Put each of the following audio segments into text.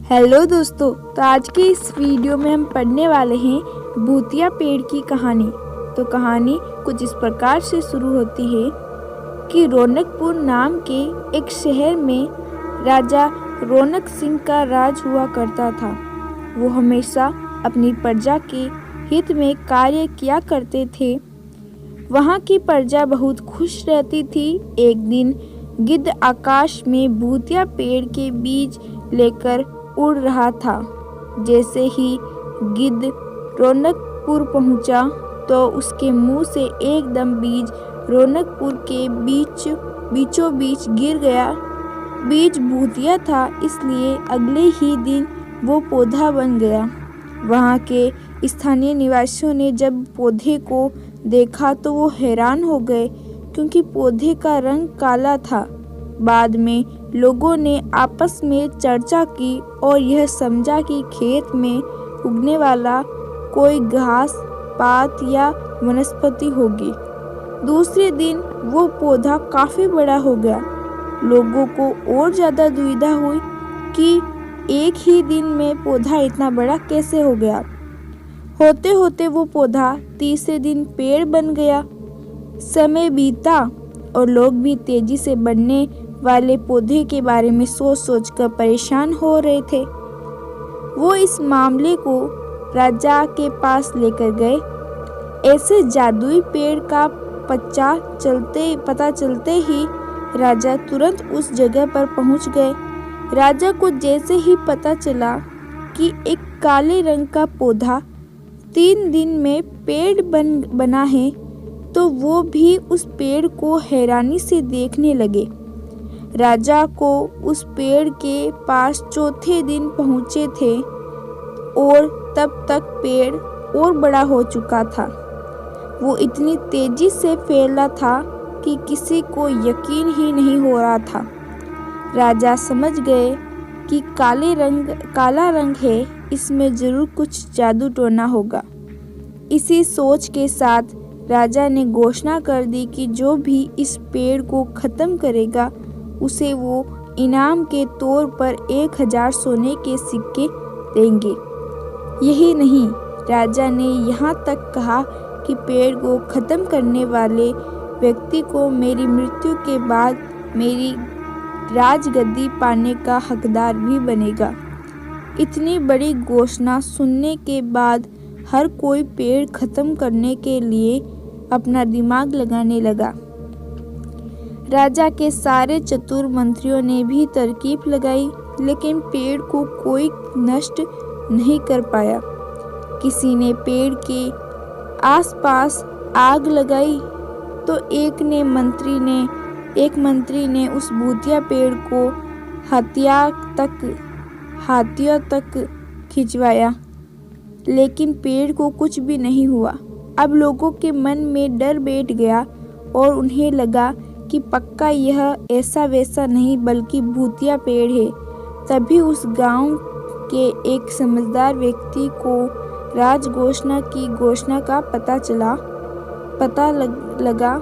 Hello दोस्तों, तो आज के इस वीडियो में हम पढ़ने वाले हैं भूतिया पेड़ की कहानी। तो कहानी कुछ इस प्रकार से शुरू होती है कि रौनकपुर नाम के एक शहर में राजा रौनक सिंह का राज हुआ करता था। वो हमेशा अपनी प्रजा के हित में कार्य किया करते थे। वहाँ की प्रजा बहुत खुश रहती थी। एक दिन गिद्ध आकाश में भूतिया पेड़ के बीज लेकर उड़ रहा था। जैसे ही गिद्ध रौनकपुर पहुंचा तो उसके मुंह से एकदम बीज रौनकपुर के बीचों बीच गिर गया। बीज भूतिया था, इसलिए अगले ही दिन वो पौधा बन गया। वहाँ के स्थानीय निवासियों ने जब पौधे को देखा तो वो हैरान हो गए, क्योंकि पौधे का रंग काला था। बाद में लोगों ने आपस में चर्चा की और यह समझा कि खेत में उगने वाला कोई घास पात या वनस्पति होगी। दूसरे दिन वो पौधा काफी बड़ा हो गया। लोगों को और ज्यादा दुविधा हुई कि एक ही दिन में पौधा इतना बड़ा कैसे हो गया। होते होते वो पौधा तीसरे दिन पेड़ बन गया। समय बीता और लोग भी तेजी से बढ़ने वाले पौधे के बारे में सोच सोचकर परेशान हो रहे थे। वो इस मामले को राजा के पास लेकर गए। ऐसे जादुई पेड़ का पता चलते ही राजा तुरंत उस जगह पर पहुंच गए। राजा को जैसे ही पता चला कि एक काले रंग का पौधा 3 दिन में पेड़ बना है, तो वो भी उस पेड़ को हैरानी से देखने लगे। राजा को उस पेड़ के पास चौथे दिन पहुंचे थे और तब तक पेड़ और बड़ा हो चुका था। वो इतनी तेजी से फैला था कि किसी को यकीन ही नहीं हो रहा था। राजा समझ गए कि काला रंग है, इसमें जरूर कुछ जादू टोना होगा। इसी सोच के साथ राजा ने घोषणा कर दी कि जो भी इस पेड़ को खत्म करेगा उसे वो इनाम के तौर पर 1000 सोने के सिक्के देंगे। यही नहीं, राजा ने यहाँ तक कहा कि पेड़ को खत्म करने वाले व्यक्ति को मेरी मृत्यु के बाद मेरी राजगद्दी पाने का हकदार भी बनेगा। इतनी बड़ी घोषणा सुनने के बाद हर कोई पेड़ खत्म करने के लिए अपना दिमाग लगाने लगा। राजा के सारे चतुर मंत्रियों ने भी तरकीब लगाई, लेकिन पेड़ को कोई नष्ट नहीं कर पाया। किसी ने पेड़ के आसपास आग लगाई तो एक मंत्री ने उस भूतिया पेड़ को हाथियों तक खिंचवाया, लेकिन पेड़ को कुछ भी नहीं हुआ। अब लोगों के मन में डर बैठ गया और उन्हें लगा कि पक्का यह ऐसा वैसा नहीं बल्कि भूतिया पेड़ है। तभी उस गांव के एक समझदार व्यक्ति को राजघोषणा की घोषणा का पता लगा।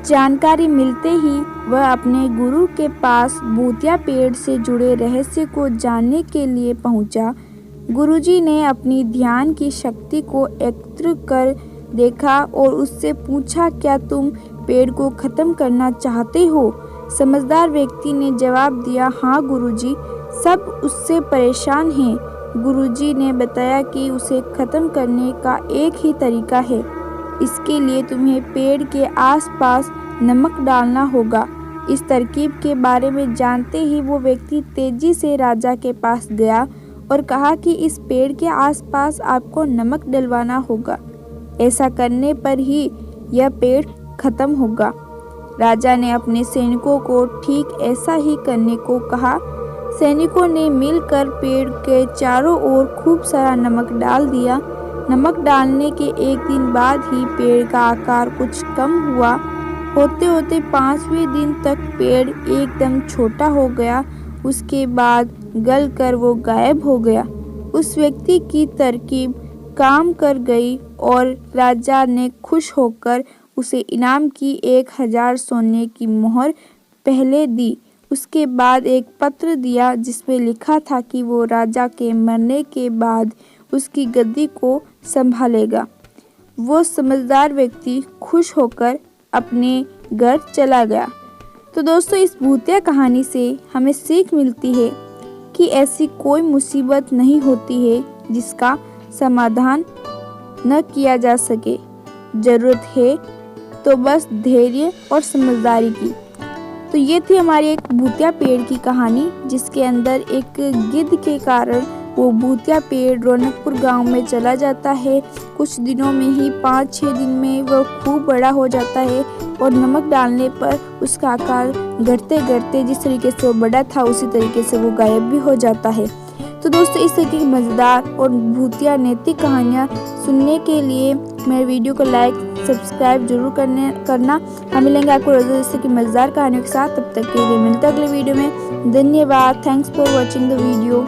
जानकारी मिलते ही वह अपने गुरु के पास भूतिया पेड़ से जुड़े रहस्य को जानने के लिए पहुंचा। गुरुजी ने अपनी ध्यान की शक्ति को एकत्र कर देखा और उससे पूछा, क्या तुम पेड़ को खत्म करना चाहते हो? समझदार व्यक्ति ने जवाब दिया, हाँ गुरुजी, सब उससे परेशान हैं। गुरुजी ने बताया कि उसे खत्म करने का एक ही तरीका है। इसके लिए तुम्हें पेड़ के आसपास नमक डालना होगा। इस तरकीब के बारे में जानते ही वो व्यक्ति तेजी से राजा के पास गया और कहा कि इस पेड़ के आसपास आपको नमक डलवाना होगा। ऐसा करने पर ही यह पेड़ खत्म होगा। राजा ने अपने सैनिकों को ठीक ऐसा ही करने को कहा। सैनिकों ने मिलकर पेड़ के चारों ओर खूब सारा नमक डाल दिया। नमक डालने के एक दिन बाद ही पेड़ का आकार कुछ कम हुआ। होते होते 5वें दिन तक पेड़ एकदम छोटा हो गया। उसके बाद गल कर वो गायब हो गया। उस व्यक्ति की तरकीब काम कर गई और राजा ने खुश होकर उसे इनाम की 1000 सोने की मोहर पहले दी उसके बाद एक पत्र दिया जिसमें लिखा था कि वो राजा के मरने के बाद उसकी गद्दी को संभालेगा। वो समझदार व्यक्ति खुश होकर अपने घर चला गया। तो दोस्तों, इस भूतिया कहानी से हमें सीख मिलती है कि ऐसी कोई मुसीबत नहीं होती है जिसका समाधान न किया जा सके। ज़रूरत है तो बस धैर्य और समझदारी की। तो ये थी हमारी एक भूतिया पेड़ की कहानी, जिसके अंदर एक गिद्ध के कारण वो भूतिया पेड़ रौनकपुर गांव में चला जाता है। कुछ दिनों में ही 5-6 दिन में वो खूब बड़ा हो जाता है और नमक डालने पर उसका आकार घटते घटते जिस तरीके से वो बड़ा था उसी तरीके से वो गायब भी हो जाता है। तो दोस्तों, इस तरीके की मज़ेदार और भूतिया नैतिक कहानियाँ सुनने के लिए मेरे वीडियो को लाइक सब्सक्राइब जरूर करना। हम मिलेंगे आपको रोज़ जैसे कि मज़ेदार कहानियों के साथ। तब तक के लिए मिलते अगले वीडियो में। धन्यवाद। Thanks for watching the video.